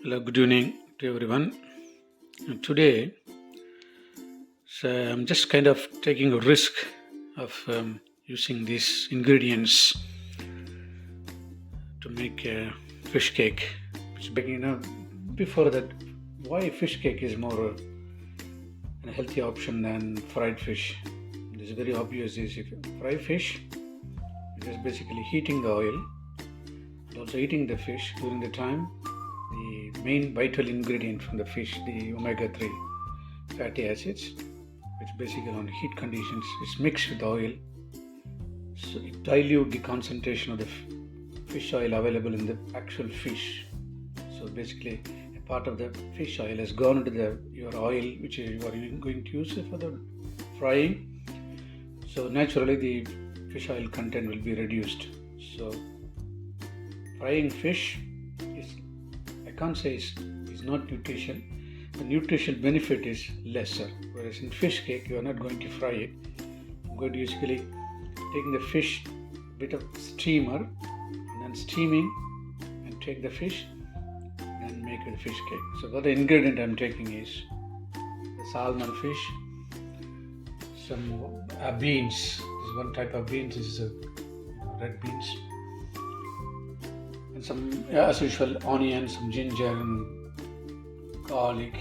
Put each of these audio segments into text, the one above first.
Hello, good evening to everyone. Today, I'm just kind of taking a risk of using these ingredients to make a fish cake. Before that, why fish cake is more a healthy option than fried fish? It is very obvious. Is if you fry fish, it is basically heating the oil and also eating the fish during the time. The main vital ingredient from the fish, the omega-3 fatty acids, which basically on heat conditions is mixed with oil, so it dilutes the concentration of the fish oil available in the actual fish. So basically a part of the fish oil has gone into your oil which you are going to use for the frying. So naturally the fish oil content will be reduced. So frying fish is, I can't say is not nutrition. The nutritional benefit is lesser. Whereas in fish cake, you are not going to fry it. I'm going to basically taking the fish, bit of steamer, and then steaming, and take the fish and make the fish cake. So what the ingredient I'm taking is the salmon fish, some beans. This is one type of beans. This is red beans, and some as usual onions, some ginger and garlic.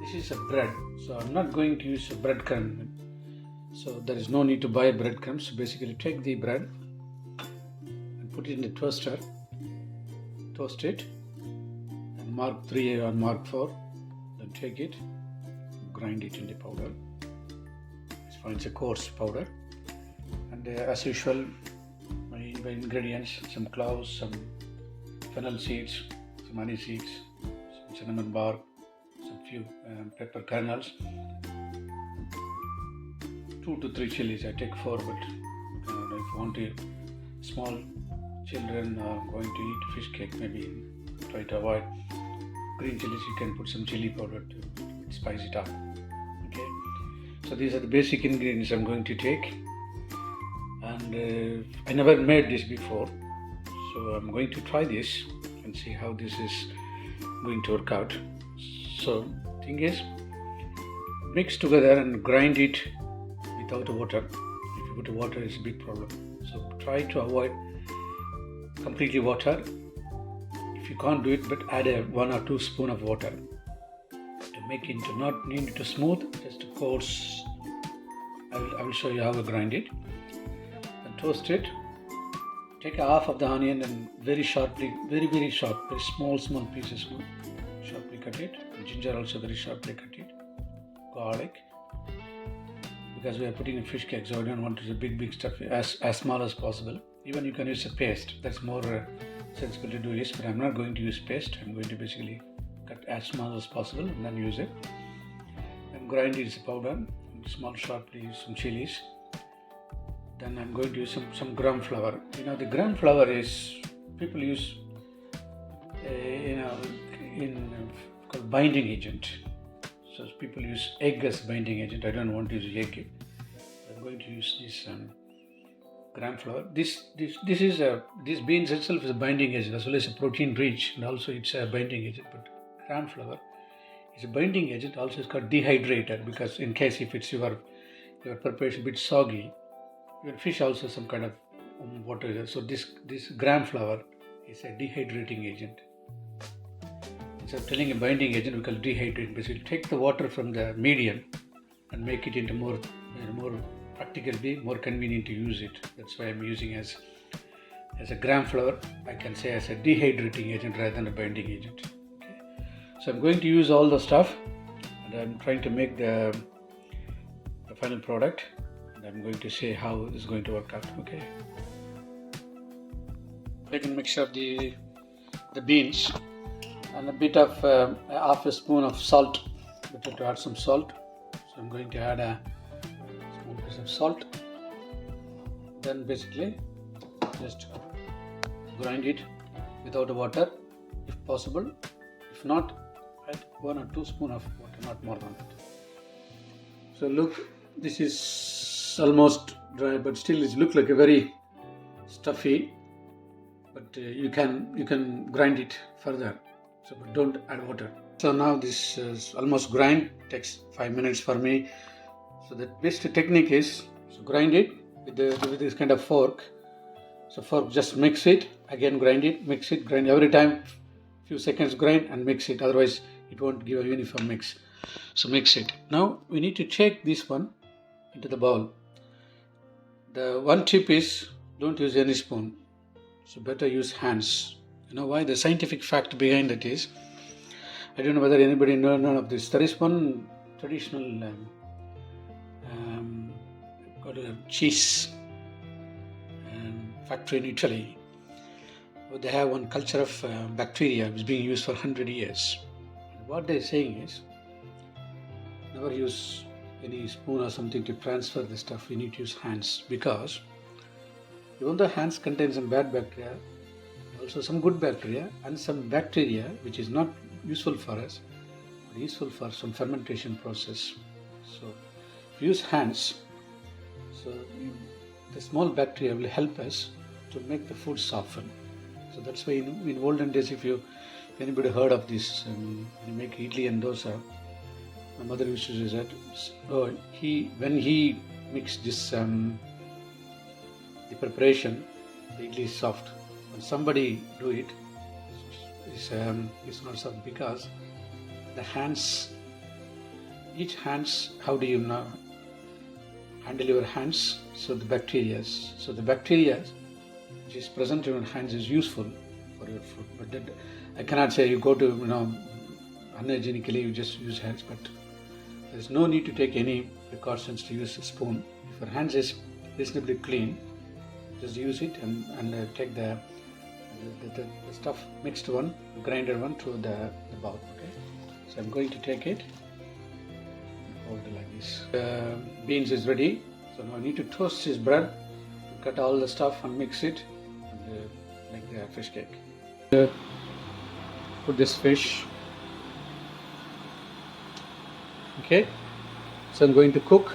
This is a bread, so I'm not going to use a breadcrumb. So there is no need to buy breadcrumbs. So basically take the bread and put it in the toaster, toast it, and mark 3 or mark 4. Then take it, grind it into powder. It's a coarse powder. And as usual, my ingredients: some cloves, some fennel seeds, some honey seeds, some cinnamon bark, some few pepper kernels, 2 to 3 chilies. I take 4, but if you want to, small children are going to eat fish cake, maybe try to avoid green chilies. You can put some chili powder to spice it up. Okay, so these are the basic ingredients I'm going to take, and I never made this before, so I'm going to try this and see how this is going to work out. So thing is, mix together and grind it without water. If you put water, it's a big problem. So try to avoid completely water. If you can't do it, but add 1 or 2 spoons of water to make it to not need it to smooth, just to coarse. I will show you how to grind it. And toast it. Take half of the onion and very sharply, very sharp, very small pieces, sharply cut it. And ginger also very sharply cut it. Garlic, because we are putting in fish cake, so I don't want the big stuff, as small as possible. Even you can use a paste. That's more sensible to do this, but I'm not going to use paste. I'm going to basically cut as small as possible and then use it. And grind it as a powder. And small sharply some chilies. Then I'm going to use some gram flour. The gram flour is, people use called binding agent. So people use egg as binding agent. I don't want to use egg. I'm going to use this gram flour. This beans itself is a binding agent, as well as a protein rich, and also it's a binding agent. But gram flour is a binding agent. Also, it's called dehydrator, because in case if it's your preparation a bit soggy, even fish also some kind of water. So this gram flour is a dehydrating agent. Instead of telling a binding agent, we call dehydrate. Basically, take the water from the medium and make it into more practically more convenient to use it. That's why I'm using as a gram flour. I can say as a dehydrating agent rather than a binding agent. Okay. So I'm going to use all the stuff, and I'm trying to make the final product. And I'm going to say how it's going to work out. Okay. I can mix up the beans and a bit of half a spoon of salt. Better to add some salt. So I'm going to add a small piece of salt. Then basically just grind it without water if possible. If not, add 1 or 2 spoons of water, not more than that. So look, this is almost dry, but still it looks like a very stuffy. But you can grind it further. So but don't add water. So now this is almost grind. Takes 5 minutes for me. So the best technique is so grind it with this kind of fork. So fork, just mix it, again grind it, mix it, grind every time, few seconds grind and mix it, otherwise it won't give a uniform mix. So mix it. Now we need to check this one into the bowl. The one tip is don't use any spoon. So better use hands. You know why? The scientific fact behind it is, I don't know whether anybody knows none of this. There is one traditional called a cheese factory in Italy. They have one culture of bacteria which is being used for 100 years. And what they're saying is, never use any spoon or something to transfer the stuff. You need to use hands, because even though hands contain some bad bacteria, also some good bacteria and some bacteria which is not useful for us, but useful for some fermentation process. So if you use hands, so the small bacteria will help us to make the food soften. So that's why in olden days, if anybody heard of this, when you make idli and dosa, my mother used to say that when he mixed this the preparation, the idli is soft. When somebody do it, it's not soft, because the hands, each hands, how do you know handle your hands? So the bacteria which is present in your hands is useful for your food. But that, I cannot say you go to unhygienically you just use hands, but there is no need to take any precautions to use a spoon. If your hands is reasonably clean, just use it and take the stuff, mixed one, grinded one, to the bowl. Okay, so I'm going to take it and hold it like this. Beans is ready. So now I need to toast this bread, cut all the stuff and mix it and make the fish cake. Put this fish. Okay, so I'm going to cook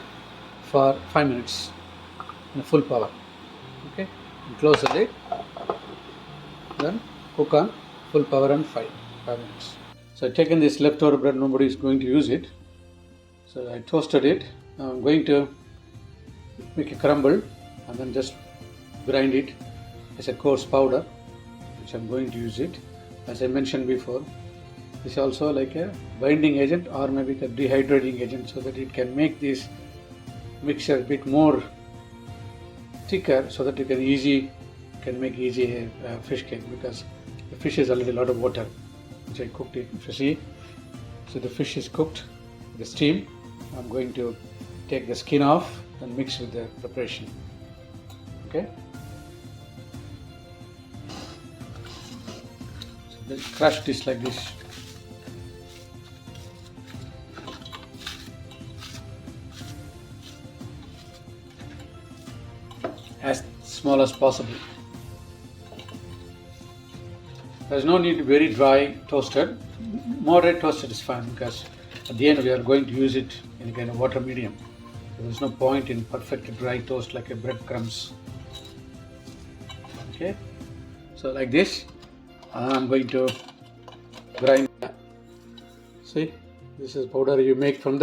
for 5 minutes in full power. Okay, and close the lid. Then cook on full power on 5 minutes. So I've taken this leftover bread, nobody is going to use it. So I toasted it. Now I'm going to make a crumble and then just grind it as a coarse powder, which I'm going to use it. As I mentioned before, this is also like a binding agent or maybe a dehydrating agent, so that it can make this mixture a bit more thicker, so that you can make easy fish cake, because the fish is already a lot of water, which I cooked it. If you see, so the fish is cooked, the steam. I'm going to take the skin off and mix with the preparation. Okay, so then crush this like this. As small as possible. There's no need to be very dry toasted. Moderate toasted is fine, because at the end we are going to use it in a kind of water medium. There's no point in perfect dry toast like a breadcrumbs. Okay, so like this, I'm going to grind. See, this is powder you make from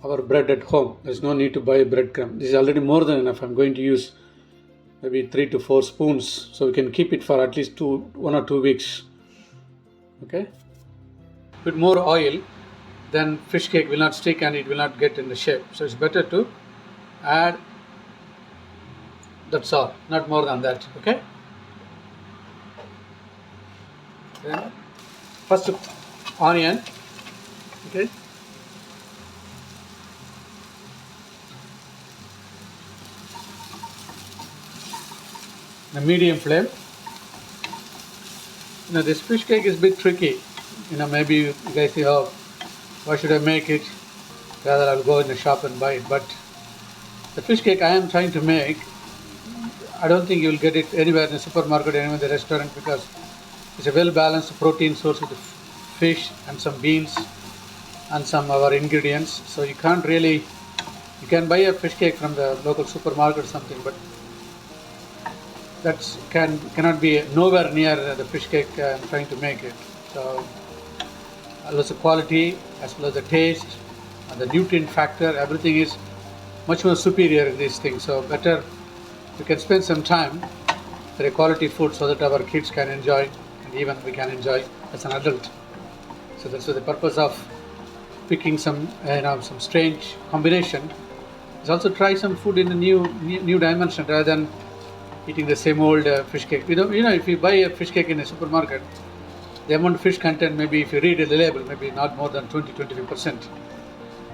our bread at home. There's no need to buy breadcrumb. This is already more than enough. I'm going to use maybe 3 to 4 spoons, so we can keep it for at least 1 or 2 weeks. Okay, with more oil, then fish cake will not stick and it will not get in the shape. So it's better to add, that's all, not more than that. Okay, then first onion. Okay, a medium flame. This fish cake is a bit tricky. Maybe you guys say, oh, why should I make it? Rather I'll go in the shop and buy it. But the fish cake I am trying to make, I don't think you'll get it anywhere in the supermarket, anywhere in the restaurant, because it's a well balanced protein source with fish and some beans and some of our ingredients. So you can't really, you can buy a fish cake from the local supermarket or something, but that cannot be nowhere near the fish cake I'm trying to make it. So as well as the quality, as well as the taste, and the nutrient factor, everything is much more superior in these things. So better we can spend some time for a quality food so that our kids can enjoy, and even we can enjoy as an adult. So that's the purpose of picking some some strange combination. Is also try some food in a new dimension rather than eating the same old fish cake. If you buy a fish cake in a supermarket, the amount of fish content, maybe if you read the label, maybe not more than 20-25%.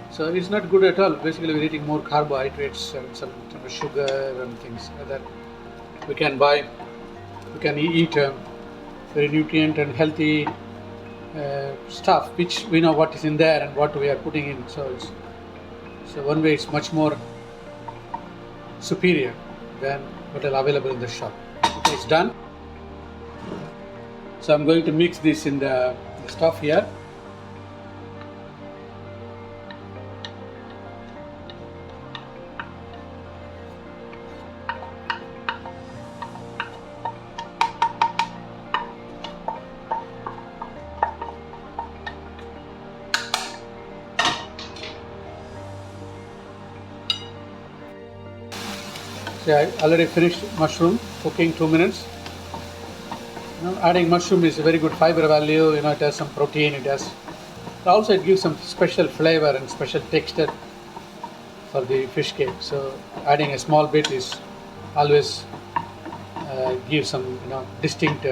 So it's not good at all. Basically, we're eating more carbohydrates and some sugar and things like that. We can eat very nutrient and healthy stuff, which we know what is in there and what we are putting in. So one way it's much more superior than what is available in the shop. Okay, it's done. So I'm going to mix this in the stuff here. So I already finished mushroom cooking 2 minutes. Adding mushroom is a very good fiber value. It has some protein. Also it gives some special flavor and special texture for the fish cake. So adding a small bit is always gives some distinct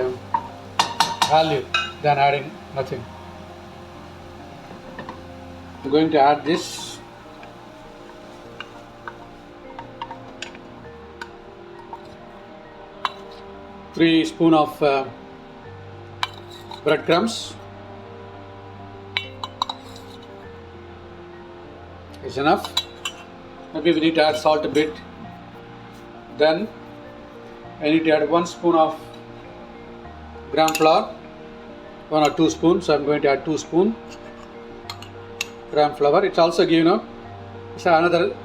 value than adding nothing. I'm going to add this. 3 spoons of breadcrumbs is enough. Maybe we need to add salt a bit. Then I need to add 1 spoon of gram flour, 1 or 2 spoons. So I'm going to add 2 spoons gram flour. It's also give it's another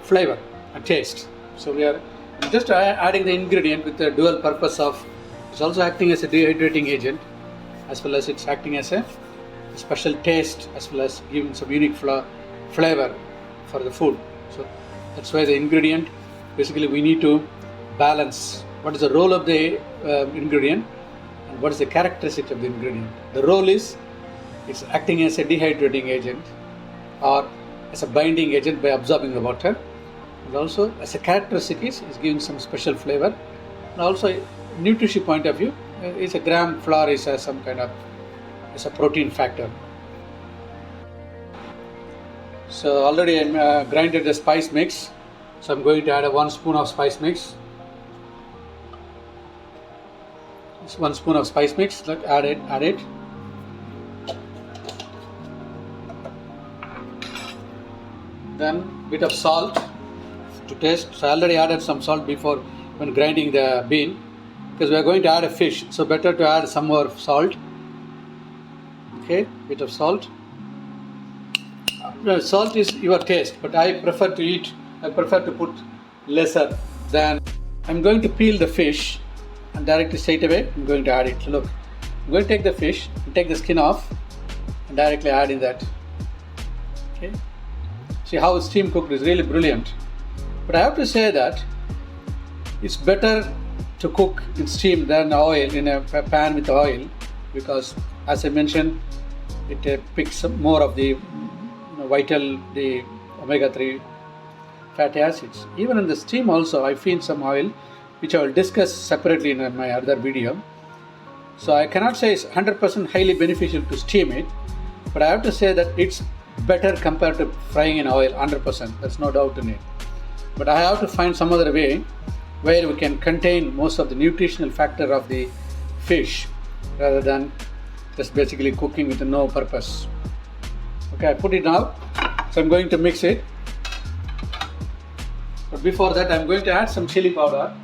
flavor and taste. So we are just adding the ingredient with the dual purpose of it's also acting as a dehydrating agent, as well as it's acting as a special taste, as well as giving some unique flavor for the food. So that's why the ingredient, basically we need to balance what is the role of the ingredient and what is the characteristic of the ingredient. The role is it's acting as a dehydrating agent or as a binding agent by absorbing the water. And also as a characteristic is giving some special flavor, and also nutrition point of view is a gram flour is some kind of a protein factor. So already I grinded the spice mix, so I'm going to add 1 spoon of spice mix. It's 1 spoon of spice mix. Let's add it. Then bit of salt to taste. So I already added some salt before when grinding the bean, because we are going to add a fish, so better to add some more salt. Okay, bit of salt. Salt is your taste, but I prefer to put lesser than. I'm going to peel the fish and directly straight away I'm going to add it. So look, I'm going to take the fish and take the skin off and directly add in that. Okay, see how it's steam cooked is really brilliant. But I have to say that it's better to cook in steam than oil in a pan with oil, because as I mentioned, it picks up more of the the omega-3 fatty acids. Even in the steam also I feel some oil, which I will discuss separately in my other video. So I cannot say it's 100% highly beneficial to steam it, but I have to say that it's better compared to frying in oil 100%. There's no doubt in it. But I have to find some other way where we can contain most of the nutritional factor of the fish rather than just basically cooking with no purpose. Okay, I put it now. So I'm going to mix it. But before that, I'm going to add some chili powder.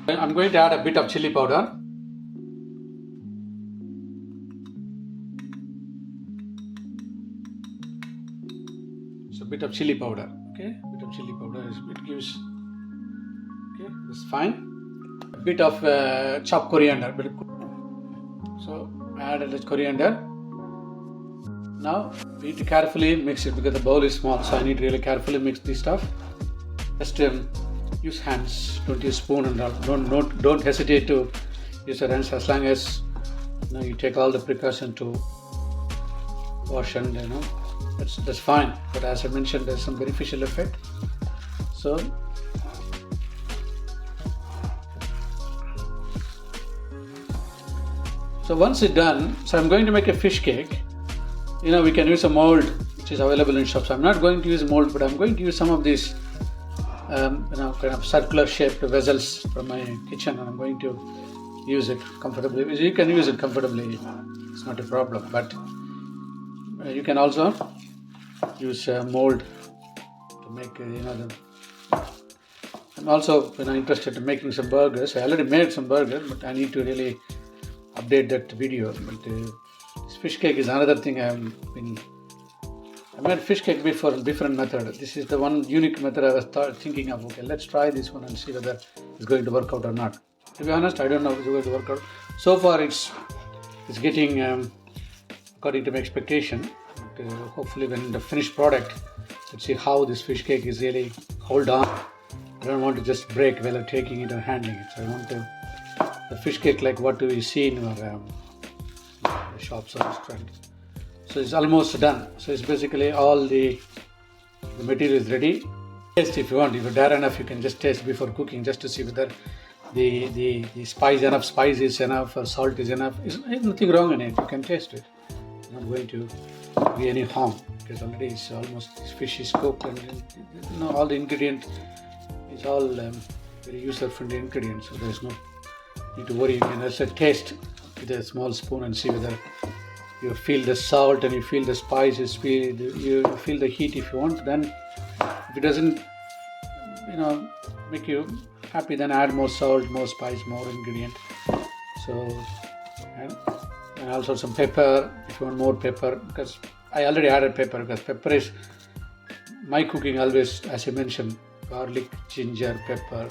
I'm going to add a bit of chili powder. So a bit of chili powder. Okay, a bit of chili powder it gives. Okay, that's fine. A bit of chopped coriander. So Add a little coriander. Now we need to carefully mix it because the bowl is small, so I need to really carefully mix this stuff. Just use hands, don't use spoon and all. Don't hesitate to use your hands as long as you take all the precaution to wash, and that's fine. But as I mentioned, there's some beneficial effect. So once it's done, so I'm going to make a fish cake. We can use a mold which is available in shops. I'm not going to use mold, but I'm going to use some of these kind of circular shaped vessels from my kitchen, and I'm going to use it comfortably. You can use it comfortably, it's not a problem, but you can also use mold to make I'm also interested in making some burgers. I already made some burgers, but I need to really update that video. But this fish cake is another thing I made fish cake before in different method. This is the one unique method I was thinking of. Okay, let's try this one and see whether it's going to work out or not. To be honest, I don't know if it's going to work out. So far, it's getting according to my expectation. But, hopefully, when the finished product, let's see how this fish cake is really hold on. I don't want to just break while I'm taking it or handling it. So I want the fish cake like what do we see in our shops or restaurant. So it's almost done. So it's basically all the material is ready. Taste if you want. If you dare enough, you can just taste before cooking just to see whether the spice is enough or salt is enough. There's nothing wrong in it. You can taste it. It's not going to be any harm because already it's almost this fish is cooked and all the ingredient is all very user-friendly ingredients. So there's no need to worry. You can also taste with a small spoon and see whether you feel the salt and you feel the spices, you feel the heat if you want. Then if it doesn't make you happy, then add more salt, more spice, more ingredient. So and also some pepper if you want more pepper, because I already added pepper, because pepper is my cooking always, as I mentioned, garlic, ginger, pepper.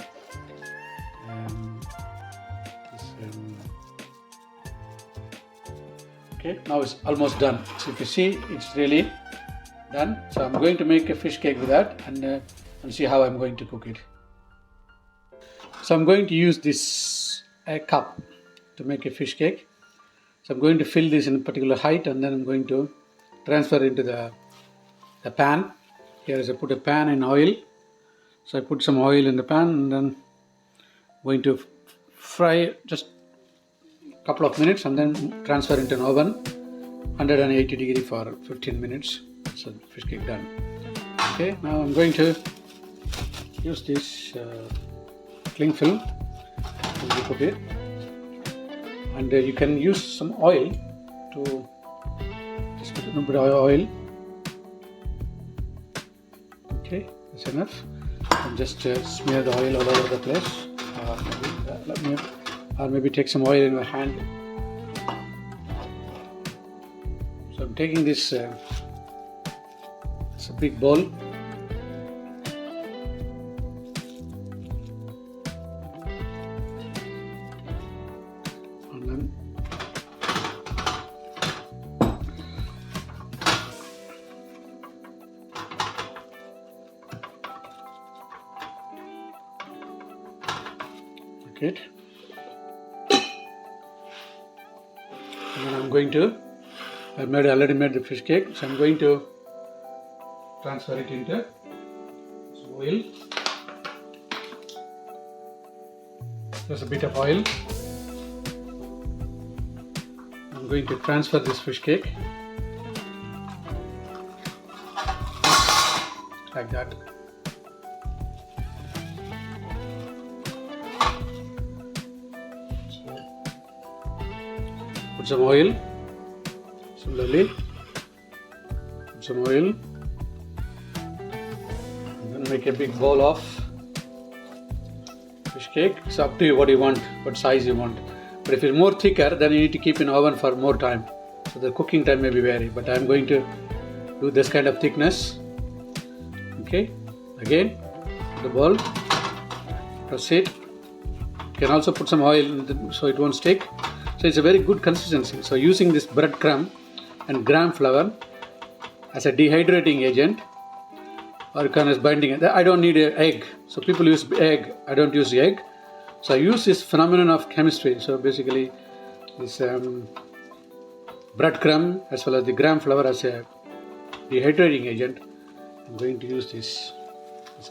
Okay, now it's almost done. So if you see, it's really done. So I'm going to make a fish cake with that and see how I'm going to cook it. So I'm going to use this cup to make a fish cake. So I'm going to fill this in a particular height, and then I'm going to transfer into the pan. Here is I put a pan in oil. So I put some oil in the pan, and then I'm going to fry just a couple of minutes and then transfer into an oven, 180 degree for 15 minutes. So fish cake done. Okay, now I'm going to use this cling film to cook it, and you can use some oil to just put a little bit of oil. Okay, that's enough. And just smear the oil all over the place, or maybe take some oil in your hand. So I'm taking this. It's a big bowl. And then it. And then I'm going to, I already made the fish cake, so I'm going to transfer it into some oil. There's a bit of oil. I'm going to transfer this fish cake like that. Put some oil, similarly, put some oil, and then make a big bowl of fish cake. It's up to you what you want, what size you want. But if it's more thicker, then you need to keep in oven for more time. So the cooking time may be vary, but I'm going to do this kind of thickness. Okay, again, the bowl, proceed. You can also put some oil in so it won't stick. So it's a very good consistency. So using this breadcrumb and gram flour as a dehydrating agent, or kind of binding. I don't need an egg. So people use egg. I don't use the egg. So I use this phenomenon of chemistry. So basically this breadcrumb as well as the gram flour as a dehydrating agent. I'm going to use this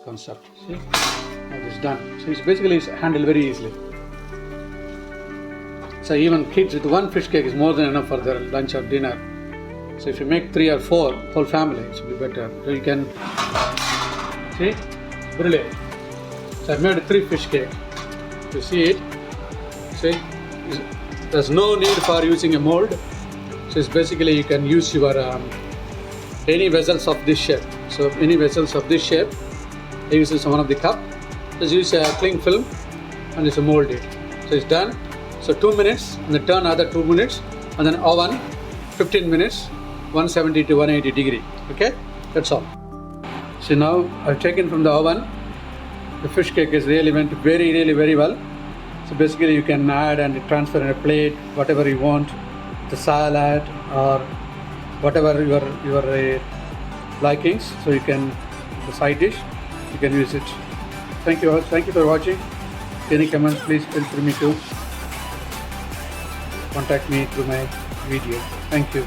concept. See? Now this is done. So it's basically handled very easily. So even kids with one fish cake is more than enough for their lunch or dinner. So if you make 3 or 4, whole family, it will be better. So you can see, brilliant. So I made a 3 fish cake. You see it? See, there's no need for using a mold. So it's basically you can use your any vessels of this shape. So any vessels of this shape, I use this one of the cup. Just use a cling film and just mold it. So it's done. So 2 minutes, and then turn another 2 minutes, and then oven 15 minutes, 170 to 180 degree. Okay, that's all. So now I've taken from the oven. The fish cake is really went very well. So basically you can add and transfer in a plate, whatever you want, the salad or whatever your likings. So you can, the side dish, you can use it. Thank you all. Thank you for watching. Any comments, please feel free to contact me through my video. Thank you.